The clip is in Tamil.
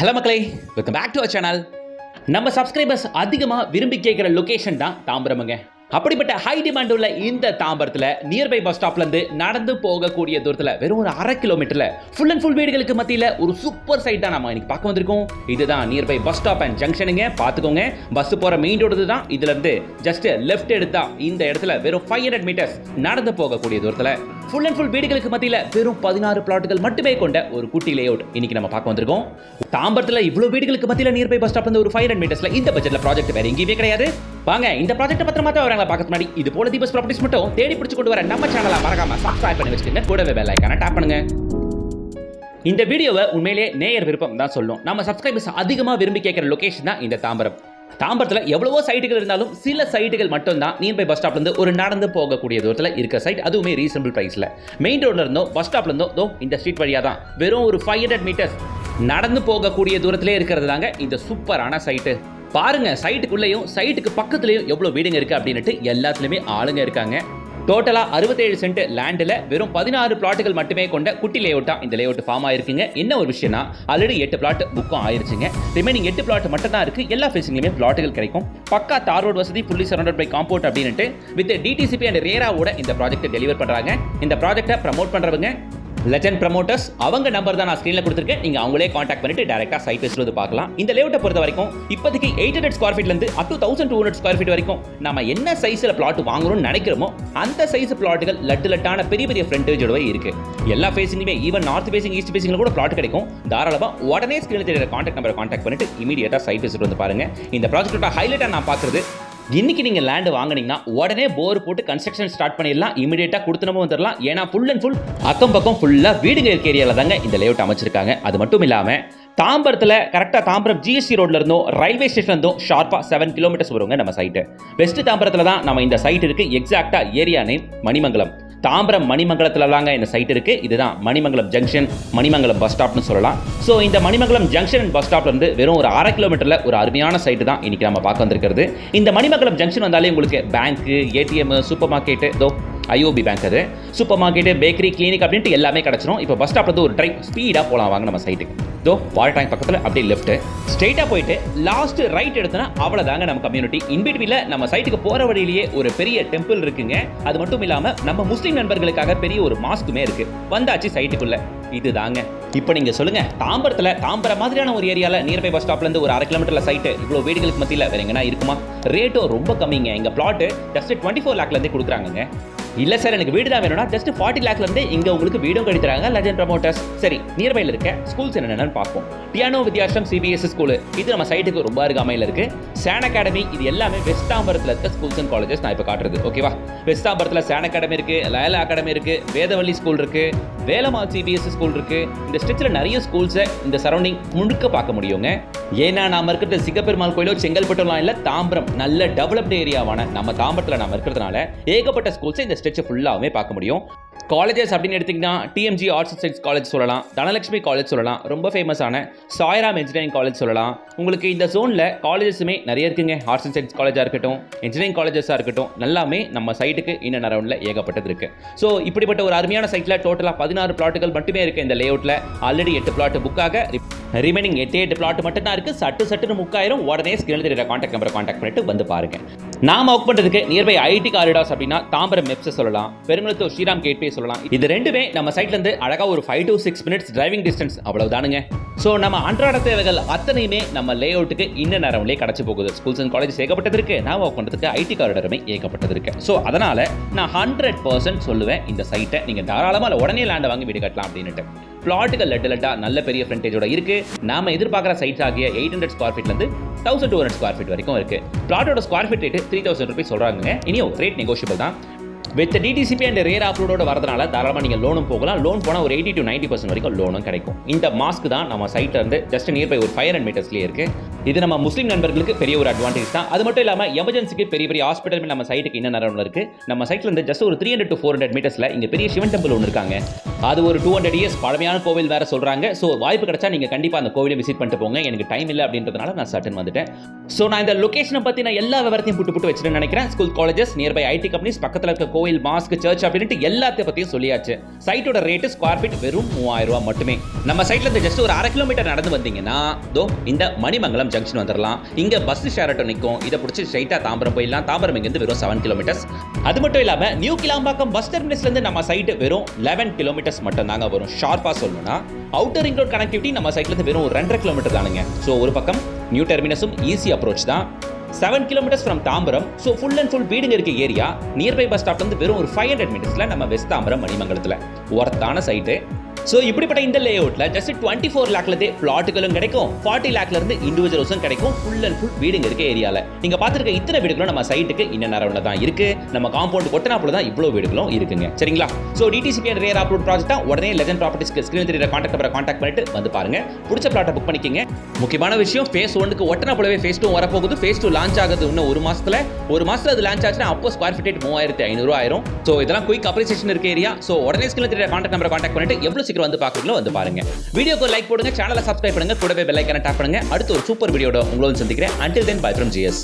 ஹலோ மக்களே, welcome back to our channel. நம்ம சப்ஸ்கிரைபர்ஸ் அதிகமாக விரும்பி கேட்குற லொக்கேஷன் தான் தாம்பரமுங்க. அப்படிப்பட்ட ஹை டிமாண்ட் உள்ள இந்த தாம்பரத்தில் நியர்பை பஸ் ஸ்டாப்லேருந்து நடந்து போகக்கூடிய தூரத்தில் வெறும் ஒரு 1/2 கிலோமீட்டரில் ஃபுல் அண்ட் ஃபுல் வீடுகளுக்கு மத்தியில் ஒரு சூப்பர் சைட் தான் நம்ம இன்னைக்கு பார்க்க வந்திருக்கோம். இதுதான் நியர்பை பஸ் ஸ்டாப் அண்ட் ஜங்ஷனுங்க. பார்த்துக்கோங்க, பஸ் போகிற மெயின் ரோடு தான். இதுலேருந்து ஜஸ்ட் லெஃப்ட் எடுத்தா இந்த இடத்துல வெறும் 500 மீட்டர்ஸ் நடந்து போகக்கூடிய தூரத்தில் ஃபுல் அண்ட் ஃபுல் வீடுகளுக்கு மத்தியில் வெறும் 16 பிளாட்டுகள் மட்டுமே கொண்ட ஒரு குட்டி லே அவுட் இன்னைக்கு நம்ம பார்க்க வந்திருக்கோம். தாம்பரத்தில் இவ்வளோ வீடுகளுக்கு மத்தியில் நியர்பை பஸ் ஸ்டாப் வந்து ஒரு 500 மீட்டர்ஸ்ல இந்த பட்ஜெட்ல ப்ராஜெக்ட் வேற எங்கேயுமே கிடையாது. வாங்க இந்த ப்ராஜெக்ட் பத்திரமா தான் வரவங்க பார்க்கறது முன்னாடி இது போல தீபஸ் ப்ராப்பர்ட்டிஸ் மட்டும் தேடி பிடிச்சு கொண்டு வர நம்ம சேனலை மறக்காம சப்ஸ்கிரைப் பண்ணி வச்சுக்கோங்க. கூடவே பெல் ஐகானை டாப் பண்ணுங்க. இந்த வீடியோவை உண்மையிலே நேயர் விருப்பம் தான் சொல்லும். நம்ம சப்ஸ்கிரைபர்ஸ் அதிகமாக விரும்பி கேட்குற லொகேஷன் தான் இந்த தாம்பரம். தாம்பரத்தில் எவ்வளவோ சைட்டுகள் இருந்தாலும் சில சைட்டுகள் மட்டும் தான் நியர்பை பஸ் ஸ்டாப்லேருந்து ஒரு நடந்து போகக்கூடிய தூரத்தில் இருக்க சைட், அதுவுமே ரீசனபிள் ப்ரைஸில். மெயின் ரோட்ல இருந்தோ பஸ் ஸ்டாப்ல இருந்தோ இந்த ஸ்ட்ரீட் வழியாக தான் வெறும் ஒரு 500 மீட்டர்ஸ் நடந்து போகக்கூடிய தூரத்திலே இருக்கிறது தாங்க இந்த சூப்பரான சைட்டு. பாருங்க, சைட்டுக்குள்ளேயும் சைட்டுக்கு பக்கத்துலேயும் எவ்வளோ வீடுங்க இருக்குது அப்படின்ட்டு எல்லாத்துலேயுமே ஆளுங்க இருக்காங்க. டோட்டலாக 67 சென்ட் லேண்டில் வெறும் 16 பிளாட்டுகள் மட்டுமே கொண்ட குட்டி லேஅவுட்டாக இந்த லேஅவுட் ஃபார்ம் ஆயிருக்குங்க. என்ன ஒரு விஷயம்னா, ஆல்ரெடி 8 பிளாட் புக்கும் ஆயிருச்சுங்க. ரிமைனிங் 8 பிளாட் மட்டும் தான் இருக்குது. எல்லா ஃபேஸிங்லையுமே பிளாட்டுகள் கிடைக்கும். பக்கா தார் ரோட் வசதி, ஃபுல்லி சரௌண்டட் பை காம்பவுண்ட் அப்படின்ட்டு வித் டிடிசிபி அண்ட் ரேராவோட இந்த ப்ராஜெக்ட்டை டெலிவர் பண்ணுறாங்க. இந்த ப்ராஜெக்ட்டை ப்ரமோட் பண்ணுறவங்க லெஜண்ட் ப்ரமோட்டர்ஸ். அவங்க நம்பர் தான் நான் ஸ்க்ரீனில் கொடுத்துருக்கேன். நீங்கள் அவங்களே காண்டாக்ட் பண்ணிட்டு டேரெக்டாக சைட் விசிட் வந்து பார்க்கலாம். இந்த லேஅவுட்டை பொறுத்த வரைக்கும் இப்போதைக்கு 800 ஸ்கொயர் ஃபீட்லேருந்து அப் டு 1200 ஸ்கொயர் ஃபீட் வரைக்கும் நம்ம என்ன சைஸில் பிளாட் வாங்கணும்னு நினைக்கிறோமோ அந்த சைஸ் பிளாட்டுகள் லட்டான பெரிய பெரிய ஃப்ரண்டேஜோட இருக்கு. எல்லா ஃபேஸிங்லையுமே ஈவன் நார்த் ஃபேசிங், ஈஸ்ட் ஃபேசிங்ல கூட பிளாட் கிடைக்கும். தாராளமாக உடனே ஸ்க்ரீனில் தெரியுற காண்டாக்ட் நம்பரை காண்டாக்ட் பண்ணிட்டு இமீடியட்டாக சைட் விசிட் வந்து பாருங்க. இந்த ப்ராஜெக்டோட ஹைலைட்டாக நான் பார்க்குறது, இன்னைக்கு நீங்கள் லேண்டு வாங்கினீங்கன்னா உடனே போர் போட்டு கன்ஸ்ட்ரக்ஷன் ஸ்டார்ட் பண்ணிடலாம். இமீடியட்டாக கொடுத்துனமும் வந்துடலாம். ஏன்னா ஃபுல் அண்ட் ஃபுல் அக்கம் பக்கம் ஃபுல்லாக வீடுங்க இருக்க ஏரியாவில் தாங்க இந்த லேஅவுட் அமைச்சிருக்காங்க. அது மட்டும் இல்லாமல் தாம்பரத்தில் கரெக்டாக தாம்பரம் ஜிஎஸ்டி ரோட்ல இருந்தும் ரயில்வே ஸ்டேஷன் இருந்தும் ஷார்ப்பாக 7 கிலோமீட்டர்ஸ் வருவாங்க நம்ம சைட்டு. வெஸ்ட் தாம்பரத்தில் தான் நம்ம இந்த சைட் இருக்கு. எக்ஸாக்டாக ஏரியா நேம் மணிமங்கலம். தாம்பரம் மணிமங்கலத்தில் தாங்க இந்த சைட் இருக்குது. இதுதான் மணிமங்கலம் ஜங்ஷன், மணிமங்கலம் பஸ் ஸ்டாப்னு சொல்லலாம். ஸோ இந்த மணிமங்கலம் ஜங்ஷன் பஸ் ஸ்டாப்லேருந்து வெறும் ஒரு 1/2 கிலோமீட்டரில் ஒரு அருமையான சைட்டு தான் இன்றைக்கி நம்ம பார்க்க வந்திருக்கிறது. இந்த மணிமங்கலம் ஜங்ஷன் வந்தாலே உங்களுக்கு bank, ATM, super market, IOB bank, அது சூப்பர் மார்க்கெட்டு, பேக்கரி, கிளினிக் அப்படின்ட்டு எல்லாமே கிடச்சிரும். இப்போ பஸ் ஸ்டாப்லேருந்து ஒரு ட்ரைவ் ஸ்பீடாக போகலாம் வாங்க நம்ம சைட்டுக்கு. வாட்டர் டேங்க் பக்கத்தில் அப்படியே லெஃப்ட் ஸ்ட்ரெயிட்டாக போயிட்டு லாஸ்ட் ரைட் எடுத்தோன்னா அவ்வளோதாங்க நம்ம கம்யூனிட்டி. இன்பிட்வீனில் நம்ம சைட்டுக்கு போகிற வழியிலேயே ஒரு பெரிய டெம்பிள் இருக்குங்க. அது மட்டும் இல்லாமல் நம்ம முஸ்லீம் நண்பர்களுக்காக பெரிய ஒரு மாஸ்க்குமே இருக்கு. வந்தாச்சு சைட்டுக்குள்ள. இதுதாங்க இப்போ நீங்கள் சொல்லுங்கள், தாம்பரம் மாதிரியான ஒரு ஏரியாவில் நியர்பை பஸ் ஸ்டாப்லேருந்து ஒரு 1/2 கிலோமீட்டரில் சைட்டு இவ்வளோ வீடுகளுக்கு மத்தியில் வேற எங்கன்னா இருக்குமா? ரேட்டும் ரொம்ப கம்மிங்க. எங்கள் பிளாட்டு ஜஸ்ட் 24 லேக்லேருந்தே கொடுக்குறாங்க. இல்லை சார், எனக்கு வீடு தான் வேணும்னா ஜஸ்ட் 40 லேக்லேருந்து இங்கே உங்களுக்கு வீடும் கடித்துறாங்க லெஜண்ட் ப்ரமோட்டர்ஸ். சரி, நியர்பையில் இருக்க ஸ்கூல்ஸ் என்னென்னு பார்ப்போம். பியானோ வித்யாசம் சிபிஎஸ்சி ஸ்கூலு, இது நம்ம சைட்டுக்கு ரொம்ப அருகாமையில் இருக்கு. சான் அகாடமி, இது எல்லாமே வெஸ்ட் தாம்பரத்தில் இருக்க ஸ்கூல்ஸ் அண்ட் காலேஜஸ் நான் இப்போ காட்டுறது. ஓகேவா? வெஸ்ட் தாம்பரத்தில் சான் அகாடமி இருக்கு, லயலா அகாடமி இருக்கு, வேதவள்ளி ஸ்கூல் இருக்கு, வேலம்மாள் சிபிஎஸ்சி ஸ்கூல் இருக்கு. இந்த ஸ்ட்ரெச்சில் நிறைய ஸ்கூல்ஸை இந்த சரௌண்டிங் முழுக்க பார்க்க முடியுங்க. ஏன்னா நாம இருக்கிறது சிங்கப்பெருமாள் கோயிலோ செங்கல்பட்டுலாம் இல்லை, தாம்பரம் நல்ல டெவலப்டு ஏரியாவான நம்ம தாம்பரத்தில் நம்ம இருக்கிறதுனால ஏகப்பட்ட ஸ்கூல்ஸை இந்த ஸ்ட்ரெச் ஃபுல்லாகவே பார்க்க முடியும். காலேஜஸ் அப்படின்னு எடுத்திங்கன்னா DMG arts and science college சொல்லலாம், தனலட்சுமி காலேஜ் சொல்லலாம், ரொம்ப ஃபேமஸான சாய்ராம் இன்ஜினியரிங் காலேஜ் சொல்லலாம். உங்களுக்கு இந்த ஜோனில் காலேஜஸுமே நிறைய இருக்குங்க. ஆர்ட்ஸ் அண்ட் சயின்ஸ் காலேஜாக இருக்கட்டும், இன்ஜினியரிங் காலேஜஸாக இருக்கட்டும், எல்லாமே நம்ம சைட்டுக்கு இன்னும் அரௌண்டில் ஏகப்பட்டது இருக்குது. ஸோ இப்படிப்பட்ட ஒரு அருமையான சைட்டில் டோட்டலாக 16 பிளாட்டுகள் மட்டுமே இருக்குது இந்த லேஅவுட்டில். ஆல்ரெடி 8 பிளாட் புக்காக, ரிமைனிங் 8 பிளாட் மட்டும் தான் இருக்குது. சட்டுன்னு முக்காயிரம். உடனே ஸ்கிரீனில் தெரியுற காண்டாக்ட் நம்பரை காண்டாக்ட் பண்ணிட்டு வந்து பாருங்க. நாம ஒர்க் பண்ணுறதுக்கு நியர்பை ஐடி காரிடார்ஸ் அப்படின்னா தாம்பரம் மெப்ஸ் சொல்லலாம், பெருங்குளத்தூர் ஸ்ரீராம் கேட்வே சொல்லலாம். இது ரெண்டுமே நம்ம சைட்ல இருந்து அழகா ஒரு 5 to 6 மினிட்ஸ் டிரைவிங் டிஸ்டன்ஸ், அவ்வளவுதானுங்க. ஸோ நம்ம அன்றாட தேவைகள் அத்தனையுமே நம்ம லேஅவுட்டுக்கு இன்னும் நேரம்லேயே கிடச்சி போகுது. ஸ்கூல்ஸ் அண்ட் காலேஜஸ் ஏகப்பட்டது இருக்கு. நான் ஒர்க் பண்ணுறதுக்கு ஐடி காரிடாருமே ஏகப்பட்டது இருக்கு. ஸோ அதனால நான் 100% சொல்லுவேன், இந்த சைட்டை நீங்கள் தாராளமாக உடனே லேண்டை வாங்கி வீடு கட்டலாம் அப்படின்ட்டு. பிளாட்டுகள் லட்டா நல்ல பெரிய ஃப்ரண்டேஜோட இருக்கு. நாம எதிர்பார்க்குற சைட்ஸ் ஆகிய 800 ஸ்கொயர் ஃபீட்லேருந்து 1200 ஸ்கொயர் ஃபீட் வரைக்கும் இருக்கு. பிளாட்டோட ஸ்கொயர் ஃபீட் ரேட்டு 3000 ரூபீஸ் சொல்றாங்க. இனியும் ரேட் நெகோஷியபிள் தான். வித் டிடிசிபி அண்ட் ரேர் அப்ரூவோட வரதுனால தாராளமாக நீங்கள் லோனும் போகலாம். லோன் போனால் ஒரு 80 to 90% வரைக்கும் லோனும் கிடைக்கும். இந்த மாஸ்க் தான் நம்ம சைட்ல இருந்து ஜஸ்ட் நியர்பை ஒரு 500 மீட்டர்ஸ்லேயே இருக்கு. இது நம்ம முஸ்லீம் நண்பர்களுக்கு பெரிய ஒரு அட்வான்டேஜ் தான். அது மட்டும் இல்லாமல் எமர்ஜென்சிக்கு பெரிய பெரிய ஹாஸ்பிட்டல் நம்ம சைட்டுக்கு என்ன நேரம் இருக்கு. நம்ம சைட்ல இருந்து ஜஸ்ட் ஒரு 300 to 400 மீட்டர்ஸ்ல இங்க பெரிய சிவன் டெம்பிள் ஒன்று இருக்காங்க. அது ஒரு 200 இயர்ஸ் பழமையான கோவில் வேற சொல்றாங்க. ஸோ வாய்ப்பு கிடைச்சா நீங்க கண்டிப்பா அந்த கோவிலை விசிட் பண்ணிட்டு போங்க. எனக்கு டைம் இல்லை அப்படின்றதுனால நான் சட்டன் வந்துட்டேன். ஸோ நான் இந்த லொகேஷனை பத்தி நான் எல்லா விவரத்தையும் புட்டு வச்சுட்டு நினைக்கிறேன். School, colleges, nearby IT companies, பக்கத்தில் இருக்க கோவில், மாஸ்க், சர்ச் அப்படின்ட்டு எல்லாத்தையும் பத்தியும் சொல்லியாச்சு. சைட்டோட ரேட்டு ஸ்கொயர் ஃபீட் வெறும் 3000 ரூபாய் மட்டுமே. நம்ம சைட்ல இருந்து ஜஸ்ட் ஒரு 1/2 கிலோமீட்டர் நடந்து வந்தீங்கன்னா இந்த மணிமங்கலம் ஜங்ஷன் வந்துடலாம். இங்க பஸ் ஷேர் ஆட்டோ நிற்கும். இதை பிடிச்சி ஸ்ட்ரைட்டா தாம்பரம் போயிடலாம். தாம்பரம் இங்கிருந்து வெறும் 7 கிலோமீட்டர்ஸ். அது மட்டும் இல்லாம நியூ கிளாம்பாக்கம் பஸ் டெர்மினஸ்ல இருந்து நம்ம சைட் வெறும் 11 கிலோமீட்டர்ஸ் மட்டும் தாங்க வரும். ஷார்ப்பா சொல்லணும்னா அவுட்டர் ரிங் ரோட் கனெக்டிவிட்டி நம்ம சைட்ல இருந்து வெறும் 2.5 கிலோமீட்டர் தானுங்க. ஸோ ஒரு பக்கம் நியூ டெர்மினஸும் ஈஸி அப்ரோச் தான். 7 kilometres from Tambaram. So full and full வீடுங்க இருக்க ஏரியா. நியர்பை பஸ் ஸ்டாப்ல இருந்து வெறும் ஒரு 500 மீட்டர்ஸ்ல நம்ம வெஸ்ட் தாம்பரம் மணிமங்கலத்தில் ஒர்த்தான சைட்டு. ஸோ இப்படிப்பட்ட இந்த லே அவுட்ல ஜஸ்ட் 24 லேக்லேருந்தே பிளாட்டுகளும் கிடைக்கும், 40 லேக்லேருந்து இண்டிவிஜுவல் ஹவுஸும் கிடைக்கும். ஃபுல் அண்ட் ஃபுல் வீடுங்க இருக்க ஏரியாவில் நீங்க பார்த்துருக்க இத்தனை வீடுகளும் நம்ம சைட்டுக்கு இன்னும் நேரம் தான் இருக்கு. நம்ம காம்பவுண்ட் கொட்டனாப்புல தான் இவ்வளோ வீடுகளும் இருக்குங்க. சரிங்களா? So DTCP and rare approve project தான். உடனே லெஜண்ட் ப்ராப்பர்ட்டிஸ்க்கு ஸ்கிரீன் தெரியுற கான்டாக்ட் நம்பரை கான்டாக்ட் பண்ணிட்டு வந்து பாருங்க. பிடிச்ச பிளாட்டை புக் பண்ணிக்கங்க. முக்கியமான விஷயம், ஃபேஸ் 1க்கு ஒட்டனாப்புலவே ஃபேஸ் 2 வரப்போகுது. ஃபேஸ் 2 லான்ச் ஆகுது இன்னும் ஒரு மாசத்துல அது லான்ச் ஆச்சுன்னா அப்போ ஸ்கொயர் ஃபீட் 3500 ஆயிரும். ஸோ இதெல்லாம் குயிக் அப்ரிசியேஷன் இருக்க ஏரியா. ஸோ உடனே ஸ்கிரீன் தெரியுற கான்டாக்ட் நம்பரை கான்டாக்ட் பண்ணிட்டு எவ்வளவு சீக்கிரம் வந்து பார்க்குறீங்களோ வந்து பாருங்க. வீடியோக்கு லைக் போடுங்க, சேனலை சப்ஸ்கிரைப் பண்ணுங்க, கூடவே பெல் ஐகானை டாப் பண்ணுங்க. அடுத்து ஒரு சூப்பர் வீடியோட உங்களோட சந்திக்கிறேன். Until then, bye from GS.